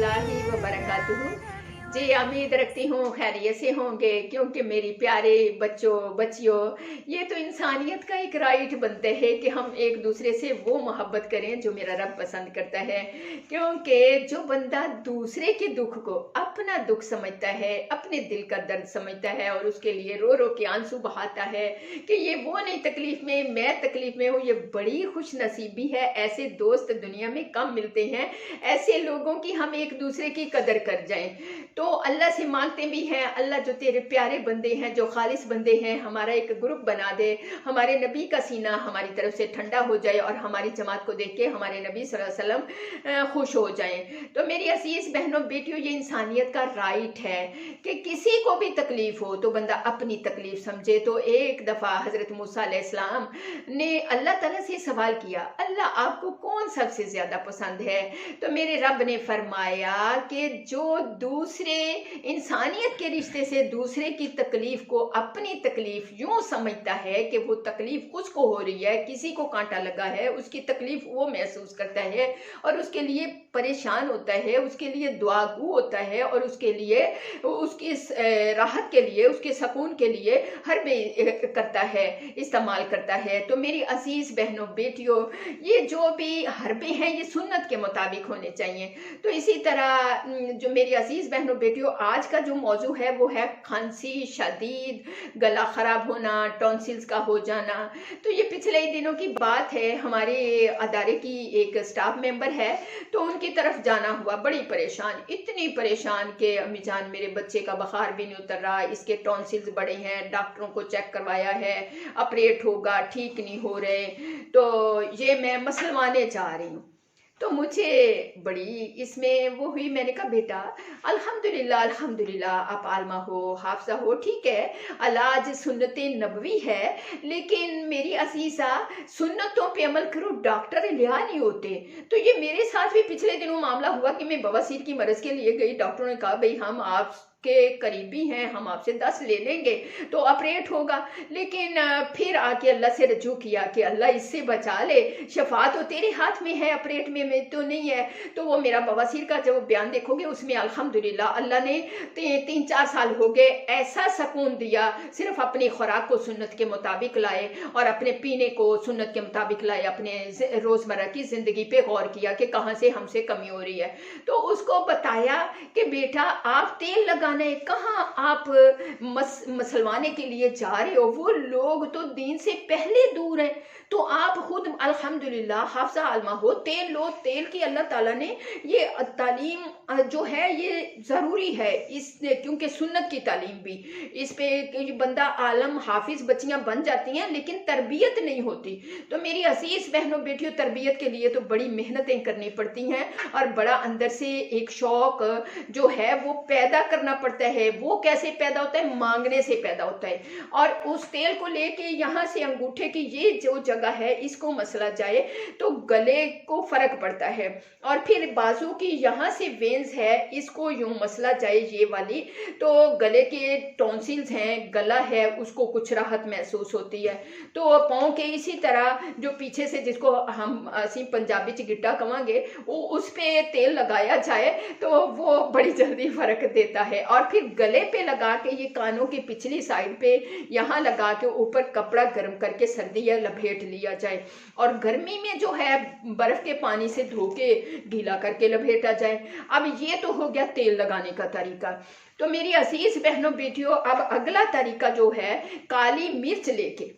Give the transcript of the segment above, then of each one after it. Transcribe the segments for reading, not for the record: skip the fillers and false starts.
रहमतुल्लाहि व बरकातुहू। जी, उम्मीद रखती हूँ खैरियत से होंगे, क्योंकि मेरी प्यारे बच्चियों, ये तो इंसानियत का एक राइट बनते है कि हम एक दूसरे से वो मोहब्बत करें जो मेरा रब पसंद करता है। क्योंकि जो बंदा दूसरे के दुख को अपना दुख समझता है, अपने दिल का दर्द समझता है और उसके लिए रो रो के आंसू बहाता है कि ये वो नहीं तकलीफ में, मैं तकलीफ में हूँ, ये बड़ी खुश नसीबी है। ऐसे दोस्त दुनिया में कम मिलते हैं। ऐसे लोगों की हम एक दूसरे की कदर कर जाएं। तो अल्लाह से मांगते भी हैं, अल्लाह जो तेरे प्यारे बंदे हैं, जो खालिस बंदे हैं, हमारा एक ग्रुप बना दे, हमारे नबी का सीना हमारी तरफ से ठंडा हो जाए और हमारी जमात को देख के हमारे नबी सल्लल्लाहु अलैहि वसल्लम खुश हो जाएं। तो मेरी अजीज बहनों बेटियों, ये इंसानियत का राइट है कि किसी को भी तकलीफ हो तो बंदा अपनी तकलीफ समझे। तो एक दफ़ा हज़रत मूसा अलैहिस्सलाम ने अल्लाह ताला से सवाल किया, अल्लाह आपको कौन सबसे ज़्यादा पसंद है? तो मेरे रब ने फरमाया कि जो दूसरे इंसानियत के रिश्ते से दूसरे की तकलीफ को अपनी तकलीफ यूं समझता है कि वो तकलीफ उसको हो रही है, किसी को कांटा लगा है, उसकी तकलीफ वो महसूस करता है और उसके लिए परेशान होता है, उसके लिए दुआगू होता है और उसके लिए उसकी राहत के लिए, उसके सुकून के लिए हरबे करता है, इस्तेमाल करता है। तो मेरी अजीज बहनों बेटियों, ये जो भी हरबे हैं ये सुन्नत के मुताबिक होने चाहिए। तो इसी तरह जो मेरी अजीज बहनों बेटियों, आज का जो मौजू है वो है खांसी शदीद, गला खराब होना, टॉन्सिल्स का हो जाना। तो ये पिछले ही दिनों की बात है। हमारे अदारे की एक स्टाफ मेंबर है, तो उनकी तरफ जाना हुआ, बड़ी परेशान, इतनी परेशान कि अम्मी जान मेरे बच्चे का बुखार भी नहीं उतर रहा, इसके टॉन्सिल्स बड़े हैं, डॉक्टरों को चेक करवाया है, ऑपरेट होगा, ठीक नहीं हो रहे, तो ये मैं मसलवाने जा रही हूँ। तो मुझे बड़ी इसमें वो हुई। मैंने कहा बेटा अल्हम्दुलिल्लाह अल्हम्दुलिल्लाह, आप आलमा हो, हाफजा हो, ठीक है, अलाज सुन्नत नबवी है, लेकिन मेरी असीसा सुन्नतों पे अमल करो, डॉक्टर लिया नहीं होते। तो ये मेरे साथ भी पिछले दिनों मामला हुआ कि मैं बवासीर की मर्ज के लिए गई, डॉक्टरों ने कहा भाई हम आप के करीबी हैं, हम आपसे 10 ले लेंगे तो ऑपरेट होगा। लेकिन फिर आके अल्लाह से रजू किया कि अल्लाह इससे बचा ले, शफा तो तेरे हाथ में है, ऑपरेट में तो नहीं है। तो वो मेरा बवासीर का जब बयान देखोगे उसमें अल्हम्दुलिल्लाह अल्लाह ने 3-4 साल हो गए ऐसा सुकून दिया, सिर्फ अपनी खुराक को सुन्नत के मुताबिक लाए और अपने पीने को सुन्नत के मुताबिक लाए, अपने रोज़मर्रा की ज़िंदगी पे गौर किया कि कहाँ से हमसे कमी हो रही है। तो उसको बताया कि बेटा आप तेल लगाने कहाँ आप मसलवाने के लिए जा रहे हो, वो लोग तो दीन से पहले दूर हैं, तो आप खुद अल्हम्दुलिल्लाह हाफजा आलमा हो, तेल लो, तेल की अल्लाह ताला ने ये तालीम जो है ये ज़रूरी है, इस क्योंकि सुन्नत की तालीम भी इस पे बंदा आलम हाफिज बच्चियां बन जाती हैं लेकिन तरबियत नहीं होती। तो मेरी अजीज बहनों बेटियों, तरबियत के लिए तो बड़ी मेहनतें करनी पड़ती हैं और बड़ा अंदर से एक शौक जो है वो पैदा करना पड़ता है। वो कैसे पैदा होता है? मांगने से पैदा होता है। और उस तेल को लेके यहाँ से अंगूठे की ये जो जगह है इसको मसला जाए तो गले को फर्क पड़ता है, और फिर बाजू की यहाँ से वेन्स है इसको यूं मसला जाए ये वाली, तो गले के टॉन्सिल्स हैं, गला है, उसको कुछ राहत महसूस होती है। तो पाँव के इसी तरह जो पीछे से जिसको हम असी पंजाबी च गिट्टा कवांगे, वो उस पे तेल लगाया जाए तो वो बड़ी जल्दी फर्क देता है। और फिर गले पे लगा के ये कानों की पिछली साइड पे यहाँ लगा के ऊपर कपड़ा गर्म करके सर्दी या लपेट लिया जाए, और गर्मी में जो है बर्फ के पानी से धो के गीला करके लपेटा जाए। अब ये तो हो गया तेल लगाने का तरीका। तो मेरी अजीज बहनों बेटियों, अब अगला तरीका जो है काली मिर्च लेके,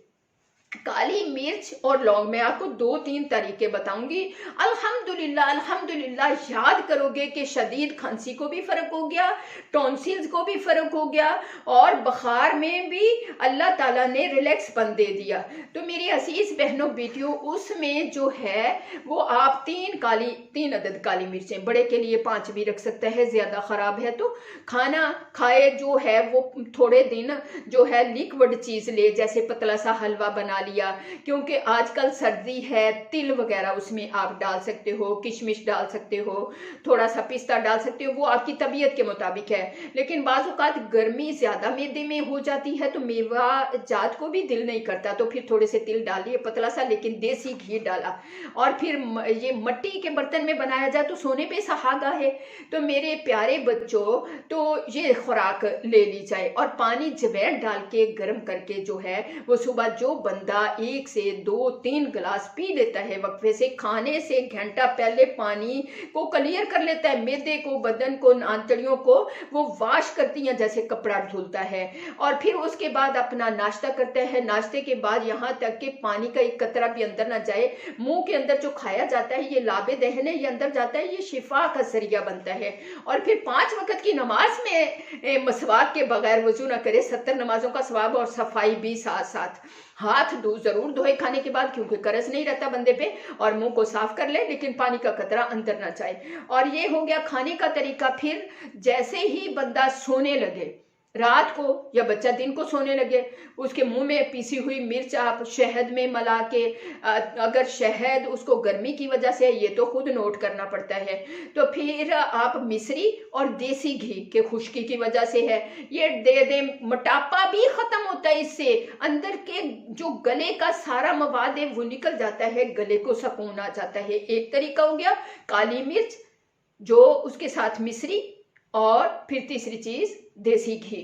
काली मिर्च और लौंग, मैं आपको 2-3 तरीके बताऊंगी। अल्हम्दुलिल्लाह अल्हम्दुलिल्लाह याद करोगे कि शदीद खांसी को भी फर्क हो गया, टॉन्सिल्स को भी फर्क हो गया और बुखार में भी अल्लाह ताला ने रिलैक्सपन दे दिया। तो मेरी अजीज बहनों बेटियों, उसमें जो है वो आप 3 अदद काली मिर्चें, बड़े के लिए 5 भी रख सकते हैं, ज्यादा खराब है तो खाना खाए जो है वो थोड़े दिन जो है लिक्विड चीज ले, जैसे पतला सा हलवा बना बना लिया, क्योंकि आजकल सर्दी है, तिल वगैरह उसमें आप डाल सकते हो, किशमिश डाल सकते हो, थोड़ा सा पिस्ता डाल सकते हो, वो आपकी तबीयत के मुताबिक है। लेकिन बाज़ औक़ात गर्मी ज़्यादा मैदे में हो जाती है तो मेवा जात को भी दिल नहीं करता, तो फिर थोड़े से तिल डालिए पतला सा, लेकिन देसी घी डाला। और फिर ये मिट्टी के बर्तन में बनाया जाए तो सोने पे सुहागा है। तो मेरे प्यारे बच्चों, तो ये खुराक ले ली जाए, और पानी जवैन डाल के गर्म करके जो है वो सुबह जो बंदा 1 से 2-3 गिलास पी लेता है वक्फे से, खाने से घंटा पहले पानी को क्लियर कर लेता है, मैदे को, बदन को, आंतड़ियों को वो वाश करती हैं जैसे कपड़ा धुलता है। और फिर उसके बाद अपना नाश्ता करता है। नाश्ते के बाद यहाँ तक कि पानी का एक कतरा भी अंदर ना जाए, मुंह के अंदर जो खाया जाता है ये लाबे दहन है, ये अंदर जाता है, ये शिफा का जरिया बनता है। और फिर 5 वक्त की नमाज में मसवाक के बगैर वजू ना करे, 70 नमाजों का सवाब, और सफाई भी साथ साथ। हाथ जरूर धोए खाने के बाद, क्योंकि करस नहीं रहता बंदे पे, और मुंह को साफ कर ले, लेकिन पानी का कतरा अंदर ना जाए। और ये हो गया खाने का तरीका। फिर जैसे ही बंदा सोने लगे रात को, या बच्चा दिन को सोने लगे, उसके मुंह में पीसी हुई मिर्च आप शहद में मिला के, अगर शहद उसको गर्मी की वजह से ये तो खुद नोट करना पड़ता है, तो फिर आप मिश्री और देसी घी के खुश्की की वजह से है ये दे दे। मोटापा भी खत्म होता है इससे, अंदर के जो गले का सारा मवाद है वो निकल जाता है, गले को सुकून आ जाता है। एक तरीका हो गया काली मिर्च, जो उसके साथ मिश्री, और फिर तीसरी चीज देसी घी,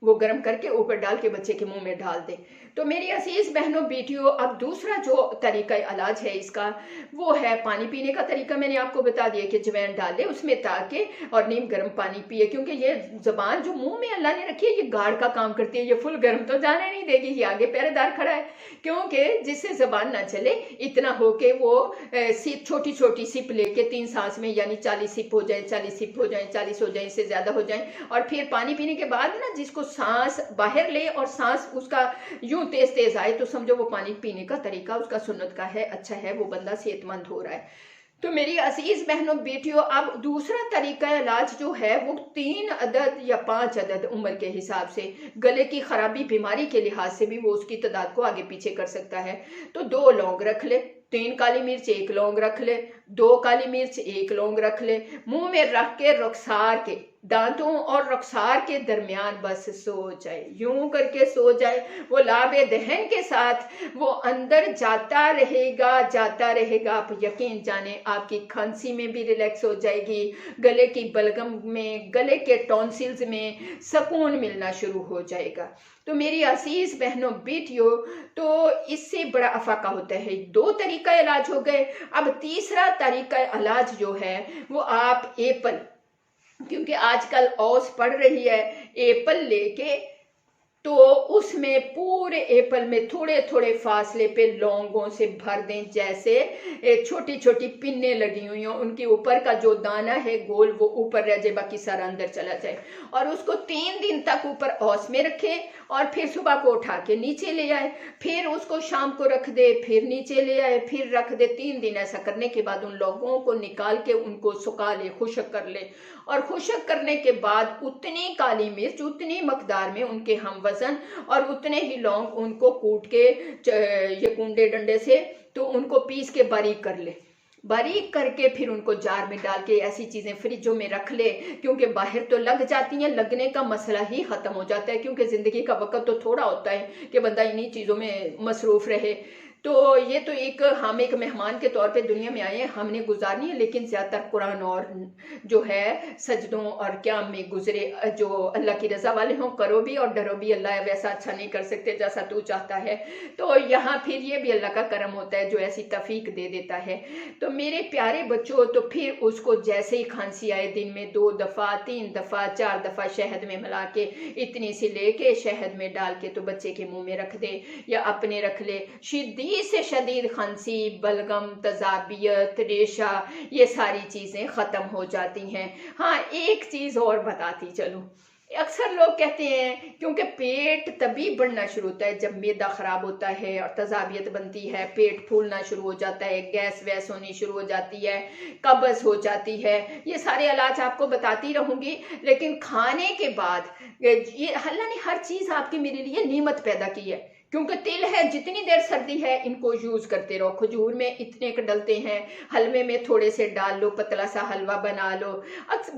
वो गर्म करके ऊपर डाल के बच्चे के मुंह में डाल दें। तो मेरी अजीज बहनों बेटियों, अब दूसरा जो तरीका इलाज है इसका, वो है पानी पीने का तरीका। मैंने आपको बता दिया कि जवैन डालें उसमें ताकि, और नीम गर्म पानी पिए, क्योंकि ये जबान जो मुंह में अल्लाह ने रखी है ये गाढ़ का काम करती है, ये फुल गर्म तो जाने नहीं देगी, ये आगे पहरेदार खड़ा है, क्योंकि जिससे जबान ना चले इतना हो के वो सिप, छोटी छोटी सिप लेके 3 सांस में, यानी 40 सिप हो जाए, 40 सिप हो जाए, 40 हो जाए, इससे ज्यादा हो जाए। और फिर पानी पीने के बाद ना जिसको सांस बाहर ले और सांस उसका यूं तेज तेज आए, तो समझो वो पानी पीने का तरीका उसका सुन्नत का है, अच्छा है, वो बंदा सेहतमंद हो रहा है। तो मेरी अजीज बहनों बेटियों, अब दूसरा तरीका इलाज जो है वो 3 अदद या 5 अदद उम्र के हिसाब से, गले की खराबी बीमारी के लिहाज से भी वो उसकी तादाद को आगे पीछे कर सकता है। तो 2 लौंग रख ले, 3 काली मिर्च 1 लौंग रख ले, 2 काली मिर्च 1 लौंग रख ले, मुंह में रख के रुखसार के, दांतों और रुखसार के दरमियान बस सो जाए, यूं करके सो जाए। वो लाबे दहन के साथ वो अंदर जाता रहेगा। आप यकीन जाने आपकी खांसी में भी रिलैक्स हो जाएगी, गले की बलगम में, गले के टॉन्सिल्स में सुकून मिलना शुरू हो जाएगा। तो मेरी अजीज बहनों बेटियों, तो इससे बड़ा अफाका होता है। 2 तरीका इलाज हो गए। अब तीसरा तरीका इलाज जो है वो आप एप्पल, क्योंकि आजकल औस पड़ रही है, एप्पल लेके तो उसमें पूरे एप्पल में थोड़े थोड़े फासले पे लौंगों से भर दें, जैसे छोटी छोटी पिन्ने लगी हुई हों, उनके ऊपर का जो दाना है गोल वो ऊपर रह जाए, बाकी सारा अंदर चला जाए। और उसको 3 दिन तक ऊपर औस में रखें, और फिर सुबह को उठा के नीचे ले आए, फिर उसको शाम को रख दे, फिर नीचे ले आए, फिर रख दे। 3 दिन ऐसा करने के बाद उन लौंगों को निकाल के उनको सुखा ले, खुश्क कर ले, और खुश्क करने के बाद उतनी काली मिर्च, उतनी मकदार में उनके हम वजन, और उतने ही लौंग उनको कूट के ये कुंडे डंडे से तो उनको पीस के बारीक कर ले, बारीक करके फिर उनको जार में डाल के ऐसी चीज़ें फ्रिजों में रख ले, क्योंकि बाहर तो लग जाती हैं, लगने का मसला ही ख़त्म हो जाता है, क्योंकि ज़िंदगी का वक्त तो थोड़ा होता है कि बंदा इन्हीं चीज़ों में मसरूफ़ रहे। तो ये तो हम एक मेहमान के तौर पे दुनिया में आए हैं, हमने गुजारनी है, लेकिन ज़्यादातर कुरान और जो है सजदों और क़याम में गुजरे। जो अल्लाह की रज़ा वाले हों करो भी और डरो भी, अल्लाह वैसा अच्छा नहीं कर सकते जैसा तू चाहता है। तो यहाँ फिर ये भी अल्लाह का करम होता है जो ऐसी तौफीक दे देता है। तो मेरे प्यारे बच्चों, तो फिर उसको जैसे ही खांसी आए दिन में 2 दफ़ा 3 दफ़ा 4 दफ़ा शहद में मिला के, इतनी सी लेके शहद में डाल के तो बच्चे के मुँह में रख दे या अपने रख ले। शिद्दत से शदीद खांसी, बलगम, तजाबियत, रेशा, ये सारी चीज़ें ख़त्म हो जाती हैं। हाँ, एक चीज़ और बताती चलूँ, अक्सर लोग कहते हैं क्योंकि पेट तभी बढ़ना शुरू होता है जब मैदा ख़राब होता है और तजाबियत बनती है, पेट फूलना शुरू हो जाता है, गैस वैस होनी शुरू हो जाती है, कब्ज़ हो जाती है। ये सारे इलाज आपको बताती रहूँगी, लेकिन खाने के बाद ये अल्लाह ने हर चीज़ आपके मेरे लिए नेमत पैदा की है کیونکہ تل ہے، جتنی دیر سردی ہے ان کو یوز کرتے رہو. کھجور میں اتنے ڈلتے ہیں، حلوے میں تھوڑے سے ڈال لو، پتلا سا حلوہ بنا لو،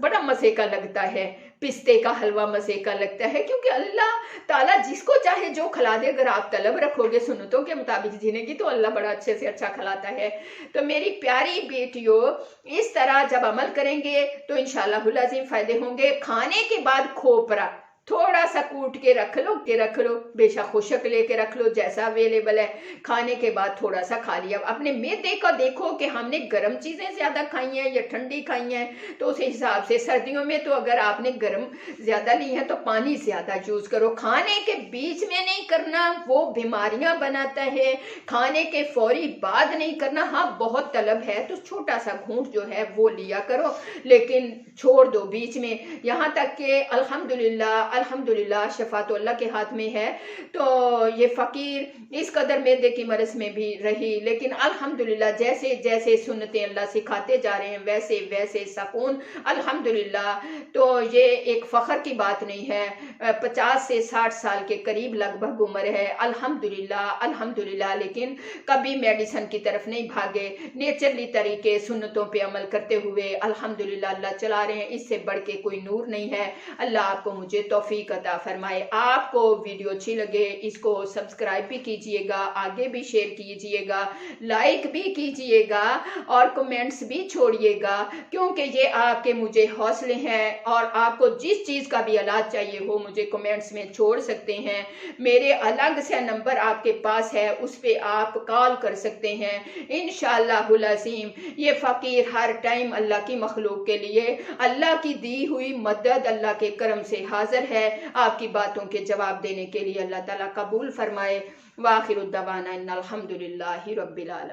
بڑا مزے کا لگتا ہے. پستے کا حلوہ مزے کا لگتا ہے، کیونکہ اللہ تعالیٰ جس کو چاہے جو کھلا دے. اگر آپ طلب رکھو گے سنتوں کے مطابق جینے کی تو اللہ بڑا اچھے سے اچھا کھلاتا ہے. تو میری پیاری بیٹیوں، اس طرح جب عمل کریں گے تو انشاءاللہ العظیم فائدے ہوں گے. کھانے کے بعد کھوپرا تھوڑا سا کوٹ کے رکھ لو، بے شک خشک لے کے رکھ لو، جیسا اویلیبل ہے. کھانے کے بعد تھوڑا سا کھا لیا. اپنے معدے کا دیکھو کہ ہم نے گرم چیزیں زیادہ کھائی ہیں یا ٹھنڈی کھائی ہیں، تو اس حساب سے سردیوں میں تو اگر آپ نے گرم زیادہ لی ہیں تو پانی زیادہ یوز کرو. کھانے کے بیچ میں نہیں کرنا، وہ بیماریاں بناتا ہے. کھانے کے فوری بعد نہیں کرنا. ہاں بہت طلب ہے تو چھوٹا سا گھونٹ جو ہے وہ لیا کرو، لیکن چھوڑ دو بیچ میں. یہاں تک کہ الحمدللہ شفا تو اللہ کے ہاتھ میں ہے. تو یہ فقیر اس قدر معدے کی مرض میں بھی رہی، لیکن الحمدللہ جیسے جیسے سنتیں اللہ سکھاتے جا رہے ہیں ویسے ویسے سکون الحمدللہ. تو یہ ایک فخر کی بات نہیں ہے. 50 سے 60 سال کے قریب لگ بھگ عمر ہے الحمدللہ، لیکن کبھی میڈیسن کی طرف نہیں بھاگے. نیچرلی طریقے سنتوں پہ عمل کرتے ہوئے الحمدللہ اللہ چلا رہے ہیں. اس سے بڑھ کے کوئی نور نہیں ہے. اللہ آپ کو مجھے توفیق عطا فرمائے. آپ کو ویڈیو اچھی لگے اس کو سبسکرائب بھی کیجئے گا، آگے بھی شیئر کیجئے گا، لائک بھی کیجئے گا اور کمنٹس بھی چھوڑیے گا، کیونکہ یہ آپ کے مجھے حوصلے ہیں. اور آپ کو جس چیز کا بھی علاج چاہیے ہو مجھے کمنٹس میں چھوڑ سکتے ہیں. میرے الگ سے نمبر آپ کے پاس ہے، اس پہ آپ کال کر سکتے ہیں. انشاءاللہ العظیم یہ فقیر ہر ٹائم اللہ کی مخلوق کے لیے اللہ کی دی ہوئی مدد اللہ کے کرم سے حاضر ہے. آپ کی باتوں کے جواب دینے کے لیے اللہ تعالیٰ قبول فرمائے. وآخر الدعوانا ان الحمدللہ رب العالمین.